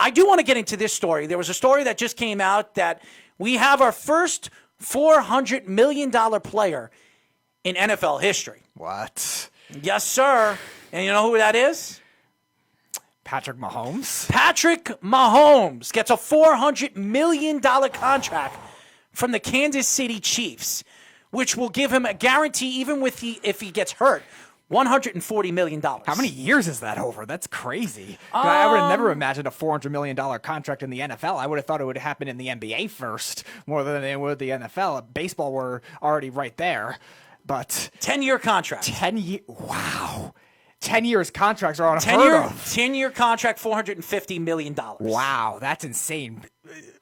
I do want to get into this story. There was a story that just came out that we have our first $400 million player in NFL history. What? Yes, sir. And you know who that is? Patrick Mahomes? Patrick Mahomes gets a $400 million contract from the Kansas City Chiefs, which will give him a guarantee, even if he gets hurt, $140 million. How many years is that over? That's crazy. I would have never imagined a $400 million contract in the NFL. I would have thought it would happen in the NBA first more than it would the NFL. Baseball were already right there. But 10-year contract. 10 years. Wow. 10 years contracts are unheard of. 10-year contract, $450 million. Wow, that's insane.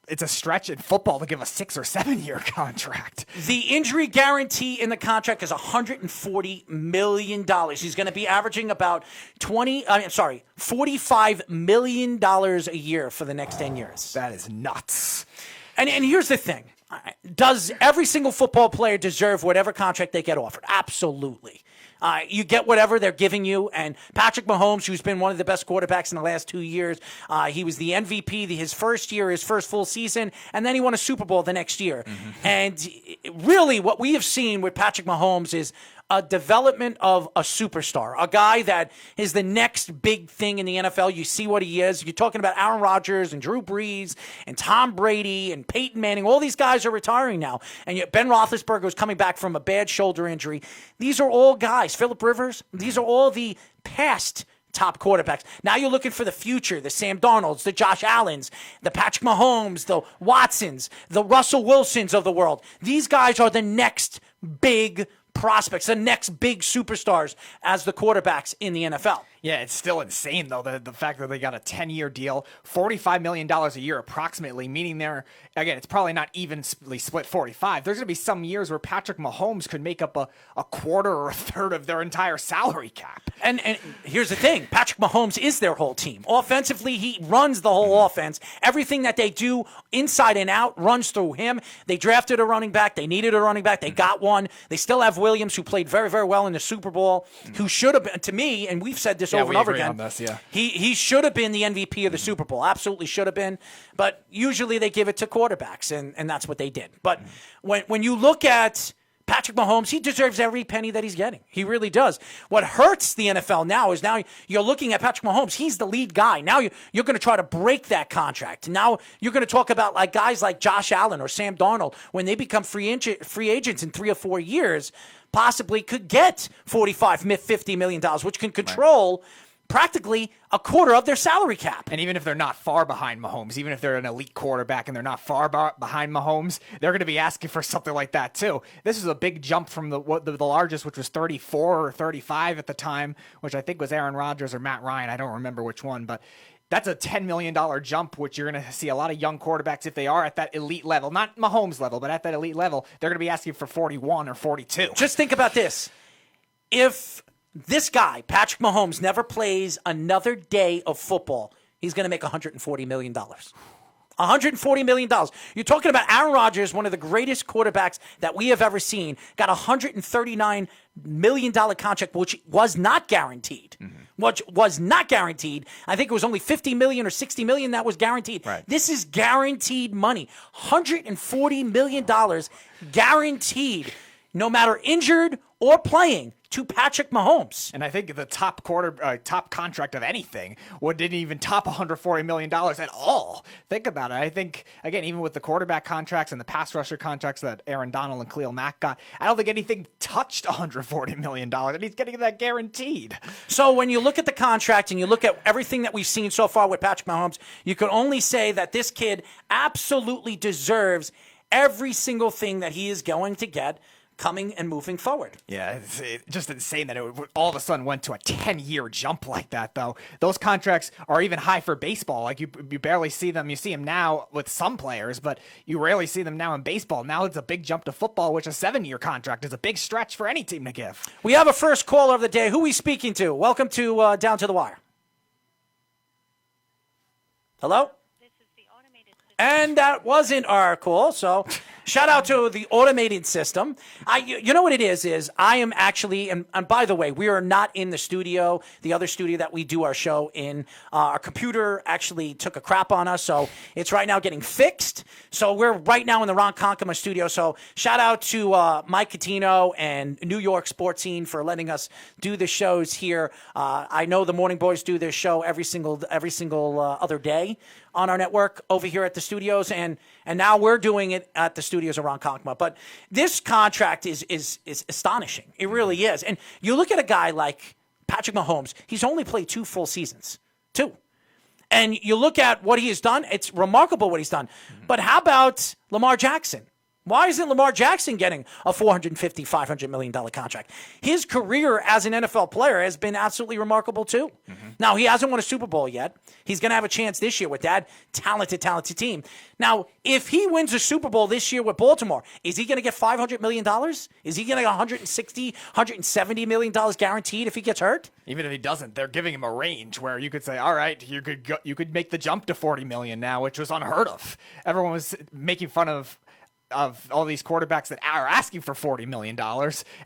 It's a stretch in football to give a 6 or 7 year contract. The injury guarantee in the contract is $140 million. He's going to be averaging about $45 million a year for the next 10 years. That is nuts. And here's the thing. Does every single football player deserve whatever contract they get offered? Absolutely. You get whatever they're giving you. And Patrick Mahomes, who's been one of the best quarterbacks in the last 2 years, he was the MVP his first year, his first full season, and then he won a Super Bowl the next year. Mm-hmm. And really what we have seen with Patrick Mahomes is a development of a superstar, a guy that is the next big thing in the NFL. You see what he is. You're talking about Aaron Rodgers and Drew Brees and Tom Brady and Peyton Manning. All these guys are retiring now. And yet Ben Roethlisberger is coming back from a bad shoulder injury. These are all guys. Phillip Rivers, these are all the past top quarterbacks. Now you're looking for the future, the Sam Darnolds, the Josh Allens, the Patrick Mahomes, the Watsons, the Russell Wilsons of the world. These guys are the next big prospects, the next big superstars as the quarterbacks in the NFL. Yeah, it's still insane, though, the fact that they got a 10-year deal, $45 million a year approximately, meaning again, it's probably not evenly split 45. There's going to be some years where Patrick Mahomes could make up a quarter or a third of their entire salary cap. And here's the thing. Patrick Mahomes is their whole team. Offensively, he runs the whole offense. Everything that they do inside and out runs through him. They drafted a running back. They needed a running back. They got one. They still have Williams, who played very, very well in the Super Bowl, who should have been, to me, and we've said this over and over again, he should have been the MVP of the Super Bowl. Absolutely should have been. But usually they give it to quarterbacks, and that's what they did. But when you look at Patrick Mahomes, he deserves every penny that he's getting. He really does. What hurts the NFL now is now you're looking at Patrick Mahomes. He's the lead guy. Now you're going to try to break that contract. Now you're going to talk about like guys like Josh Allen or Sam Darnold when they become free agents in 3 or 4 years, possibly could get $45, $50 million, which can control practically a quarter of their salary cap. And even if they're not far behind Mahomes, even if they're an elite quarterback and they're not far behind Mahomes, they're going to be asking for something like that too. This is a big jump from the largest, which was 34 or 35 at the time, which I think was Aaron Rodgers or Matt Ryan. I don't remember which one, but that's a $10 million jump, which you're going to see a lot of young quarterbacks, if they are at that elite level, not Mahomes level, but at that elite level, they're going to be asking for 41 or 42. Just think about this. If this guy, Patrick Mahomes, never plays another day of football, he's going to make $140 million. $140 million. You're talking about Aaron Rodgers, one of the greatest quarterbacks that we have ever seen, got a $139 million contract, which was not guaranteed. Which was not guaranteed. I think it was only $50 million or $60 million that was guaranteed. Right. This is guaranteed money. $140 million guaranteed, no matter injured or playing, to Patrick Mahomes. And I think the top contract of anything didn't even top $140 million at all. Think about it. I think, again, even with the quarterback contracts and the pass rusher contracts that Aaron Donald and Khalil Mack got, I don't think anything touched $140 million, and he's getting that guaranteed. So when you look at the contract and you look at everything that we've seen so far with Patrick Mahomes, you can only say that this kid absolutely deserves every single thing that he is going to get coming and moving forward. Yeah, it's just insane that it all of a sudden went to a 10-year jump like that, though. Those contracts are even high for baseball. Like, you barely see them. You see them now with some players, but you rarely see them now in baseball. Now it's a big jump to football, which a 7-year contract is a big stretch for any team to give. We have a first caller of the day. Who are we speaking to? Welcome to Down to the Wire. Hello? And that wasn't our call, so Shout out to the automated system. You know what it is I am actually, and by the way, we are not in the studio, the other studio that we do our show in. Our computer actually took a crap on us, so it's right now getting fixed. So we're right now in the Ron Conkema studio. So shout out to Mike Catino and New York Sports Scene for letting us do the shows here. I know the Morning Boys do their show every single other day on our network over here at the studios, and now we're doing it at the studios around Conkema. But this contract is astonishing. It really is. And you look at a guy like Patrick Mahomes, he's only played 2 full seasons. 2. And you look at what he has done, it's remarkable what he's done. But how about Lamar Jackson? Why isn't Lamar Jackson getting a $450, $500 million contract? His career as an NFL player has been absolutely remarkable, too. Now, he hasn't won a Super Bowl yet. He's going to have a chance this year with that talented team. Now, if he wins a Super Bowl this year with Baltimore, is he going to get $500 million? Is he going to get $160, $170 million guaranteed if he gets hurt? Even if he doesn't, they're giving him a range where you could say, all right, you could make the jump to $40 million now, which was unheard of. Everyone was making fun of all these quarterbacks that are asking for $40 million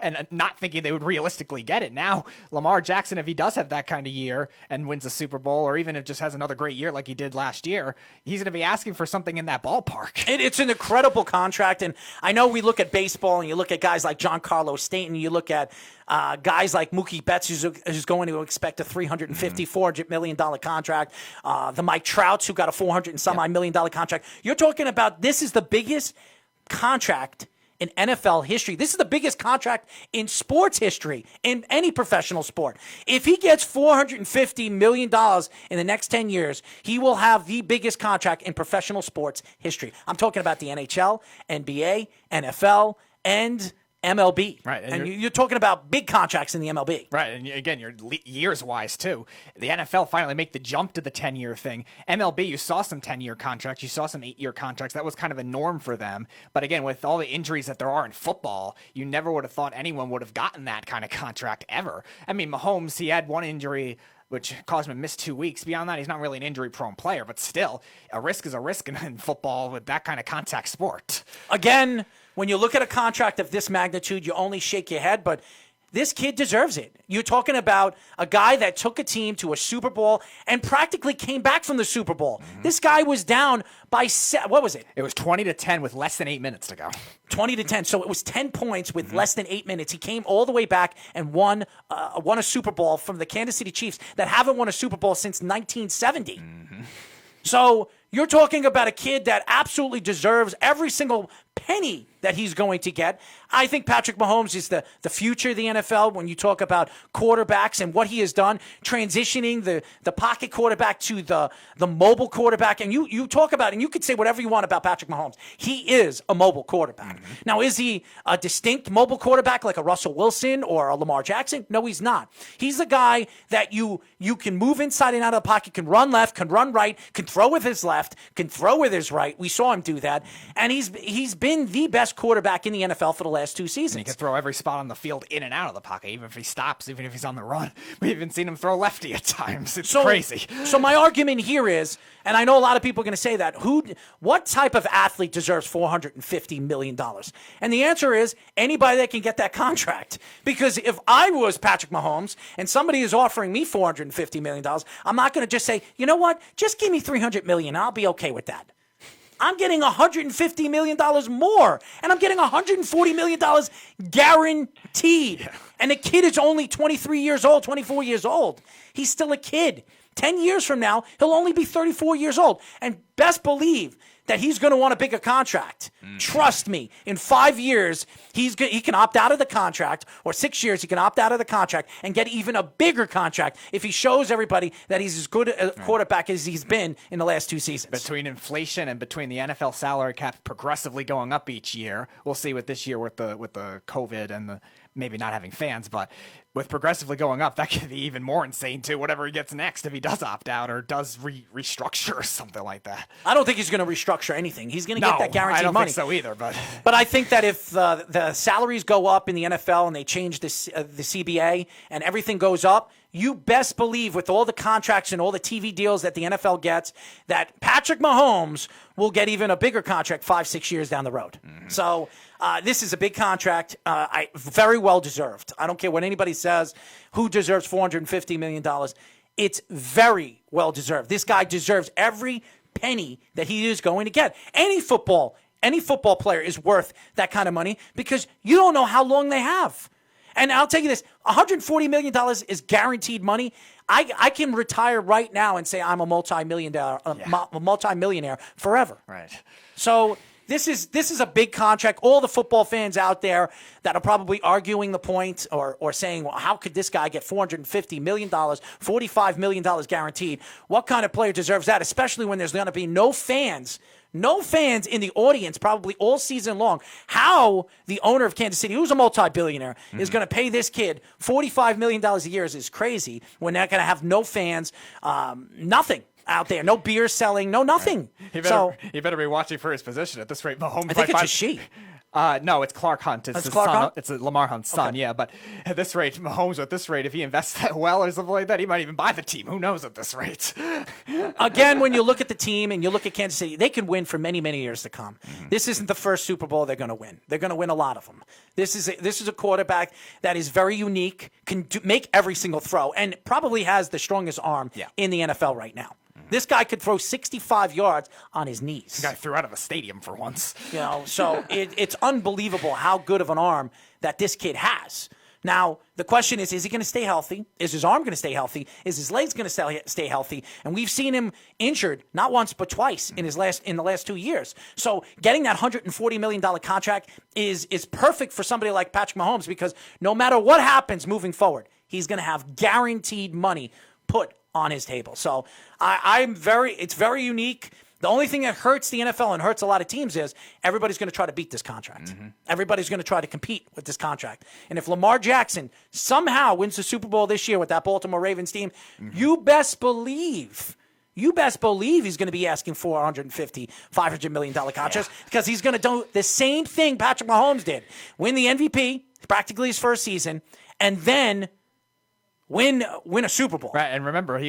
and not thinking they would realistically get it. Now, Lamar Jackson, if he does have that kind of year and wins a Super Bowl, or even if just has another great year like he did last year, he's going to be asking for something in that ballpark. It's an incredible contract, and I know we look at baseball, and you look at guys like Giancarlo Stanton, you look at guys like Mookie Betts, who's going to expect a $350, $400 million contract. The Mike Trouts, who got a $400 and some odd million contract. You're talking about this is the biggest contract in NFL history. This is the biggest contract in sports history, in any professional sport. If he gets $450 million in the next 10 years, he will have the biggest contract in professional sports history. I'm talking about the NHL, NBA, NFL, and MLB. Right. And you're talking about big contracts in the MLB. Right. And again, you're years-wise, too. The NFL finally make the jump to the 10-year thing. MLB, you saw some 10-year contracts. You saw some 8-year contracts. That was kind of a norm for them. But again, with all the injuries that there are in football, you never would have thought anyone would have gotten that kind of contract ever. I mean, Mahomes, he had one injury which caused him to miss 2 weeks. Beyond that, he's not really an injury-prone player, but still, a risk is a risk in football with that kind of contact sport. Again, when you look at a contract of this magnitude, you only shake your head, but this kid deserves it. You're talking about a guy that took a team to a Super Bowl and practically came back from the Super Bowl. This guy was down by, what was it? It was 20-10 with less than 8 minutes to go. 20-10. So it was 10 points with less than 8 minutes. He came all the way back and won a Super Bowl from the Kansas City Chiefs that haven't won a Super Bowl since 1970. So you're talking about a kid that absolutely deserves every single penny that he's going to get. I think Patrick Mahomes is the future of the NFL when you talk about quarterbacks and what he has done, transitioning the pocket quarterback to the mobile quarterback. And you talk about, and you could say whatever you want about Patrick Mahomes. He is a mobile quarterback. Now, is he a distinct mobile quarterback like a Russell Wilson or a Lamar Jackson? No, he's not. He's a guy that you can move inside and out of the pocket, can run left, can run right, can throw with his left, can throw with his right. We saw him do that. And he's been the best quarterback in the NFL for the last 2 seasons. And he can throw every spot on the field in and out of the pocket, even if he stops, even if he's on the run. We've even seen him throw lefty at times. It's crazy. So my argument here is, and I know a lot of people are going to say that, what type of athlete deserves $450 million? And the answer is anybody that can get that contract. Because if I was Patrick Mahomes and somebody is offering me $450 million, I'm not going to just say, you know what, just give me $300 million. I'll be okay with that. I'm getting $150 million more, and I'm getting $140 million guaranteed. Yeah. And the kid is only 23 years old, 24 years old. He's still a kid. 10 years from now, he'll only be 34 years old. And best believe that he's going to want a bigger contract. Trust me, in 5 years, he can opt out of the contract, or 6 years, he can opt out of the contract and get even a bigger contract if he shows everybody that he's as good a quarterback as he's been in the last 2 seasons. Between inflation and between the NFL salary cap progressively going up each year, we'll see what this year with the COVID and the maybe not having fans, but with progressively going up, that could be even more insane too, whatever he gets next if he does opt out or does restructure or something like that. I don't think he's going to restructure anything. He's going to get that guaranteed money. I don't think so either. But I think that if the salaries go up in the NFL and they change the CBA and everything goes up, you best believe with all the contracts and all the TV deals that the NFL gets, that Patrick Mahomes will get even a bigger contract 5-6 years down the road. So this is a big contract, very well deserved. I don't care what anybody says, who deserves $450 million. It's very well deserved. This guy deserves every penny that he is going to get. Any football player is worth that kind of money because you don't know how long they have. And I'll tell you this, $140 million is guaranteed money. I can retire right now and say I'm a multi-millionaire forever. Right. So this is a big contract. All the football fans out there that are probably arguing the point or saying, well, how could this guy get $450 million, $45 million guaranteed? What kind of player deserves that, especially when there's going to be no fans in the audience probably all season long. How the owner of Kansas City, who's a multi-billionaire, is going to pay this kid $45 million a year is crazy when they're going to have no fans, nothing out there, no beer selling, no nothing. Right. He better be watching for his position at this rate. Mahomes, I think it's a she. No, it's Clark Hunt. It's his Clark son. Hunt? It's Lamar Hunt's son, yeah. But at this rate, Mahomes, at this rate, if he invests that well or something like that, he might even buy the team. Who knows at this rate? Again, when you look at the team and you look at Kansas City, they can win for many, many years to come. This isn't the first Super Bowl they're going to win. They're going to win a lot of them. This is a quarterback that is very unique, can make every single throw, and probably has the strongest arm in the NFL right now. This guy could throw 65 yards on his knees. The guy threw out of a stadium for once. So it's unbelievable how good of an arm that this kid has. Now, the question is he going to stay healthy? Is his arm going to stay healthy? Is his legs going to stay healthy? And we've seen him injured not once but twice in the last 2 years. So getting that $140 million contract is perfect for somebody like Patrick Mahomes because no matter what happens moving forward, he's going to have guaranteed money put on his table. So it's very unique. The only thing that hurts the NFL and hurts a lot of teams is everybody's going to try to beat this contract. Everybody's going to try to compete with this contract. And if Lamar Jackson somehow wins the Super Bowl this year with that Baltimore Ravens team, you best believe he's going to be asking $450, $500 million contracts because he's going to do the same thing Patrick Mahomes did. Win the MVP, practically his first season, and then win a Super Bowl. Right, and remember,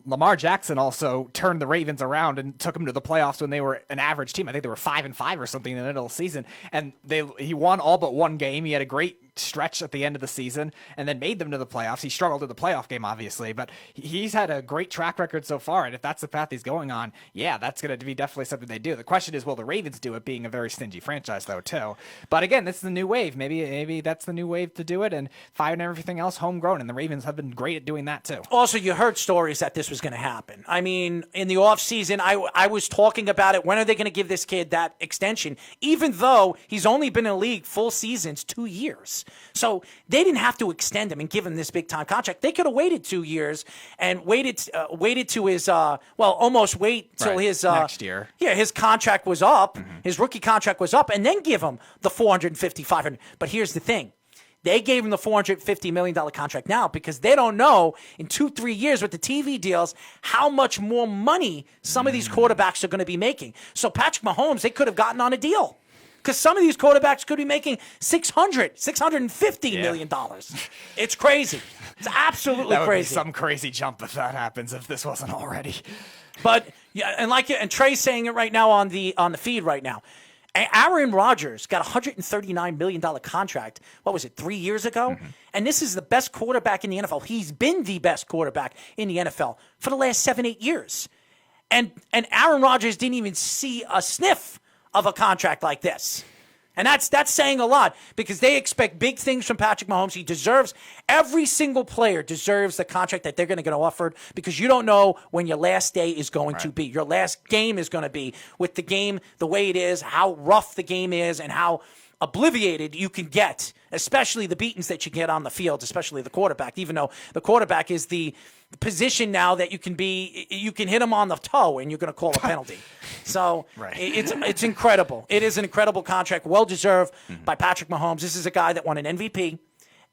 Lamar Jackson also turned the Ravens around and took them to the playoffs when they were an average team. I think they were 5-5 or something in the middle of the season, and he won all but one game. He had a great stretch at the end of the season and then made them to the playoffs. He struggled in the playoff game, obviously, but he's had a great track record so far, and if that's the path he's going on, that's going to be definitely something they do. The question is, will the Ravens do it, being a very stingy franchise, though, too? But again, this is the new wave. Maybe that's the new wave to do it, and firing everything else homegrown, and the Ravens have been great at doing that, too. Also, you heard stories that this was going to happen. I mean, in the offseason, I was talking about it. When are they going to give this kid that extension, even though he's only been in the league full seasons 2 years? So they didn't have to extend him and give him this big-time contract. They could have waited 2 years and waited to his, almost wait till his next year. Yeah, his contract was up, his rookie contract was up, and then give him the $450, $500. But here's the thing. They gave him the $450 million contract now because they don't know in 2-3 years with the TV deals how much more money some of these quarterbacks are going to be making. So Patrick Mahomes, they could have gotten on a deal because some of these quarterbacks could be making $650 million. It's crazy. It's absolutely that would crazy. Be some crazy jump if that happens, if this wasn't already. But and Trey's saying it right now on the feed right now. Aaron Rodgers got a $139 million contract, 3 years ago? And this is the best quarterback in the NFL. He's been the best quarterback in the NFL for the last 7-8 years. And Aaron Rodgers didn't even see a sniff of a contract like this. And that's saying a lot because they expect big things from Patrick Mahomes. Every single player deserves the contract that they're going to get offered because you don't know when your last day is going to be. Your last game is going to be with the game the way it is, how rough the game is, and how obliviated you can get, especially the beatings that you get on the field, especially the quarterback, even though the quarterback is the position now that you can hit him on the toe and you're going to call a penalty. So it's incredible. It is an incredible contract, well-deserved by Patrick Mahomes. This is a guy that won an MVP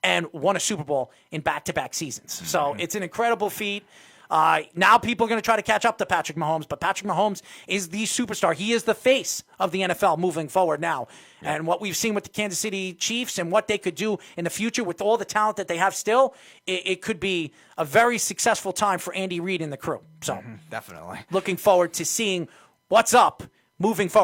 and won a Super Bowl in back-to-back seasons. So it's an incredible feat. Now people are going to try to catch up to Patrick Mahomes, but Patrick Mahomes is the superstar. He is the face of the NFL moving forward now. Yeah. And what we've seen with the Kansas City Chiefs and what they could do in the future with all the talent that they have still, it could be a very successful time for Andy Reid and the crew. So definitely looking forward to seeing what's up moving forward.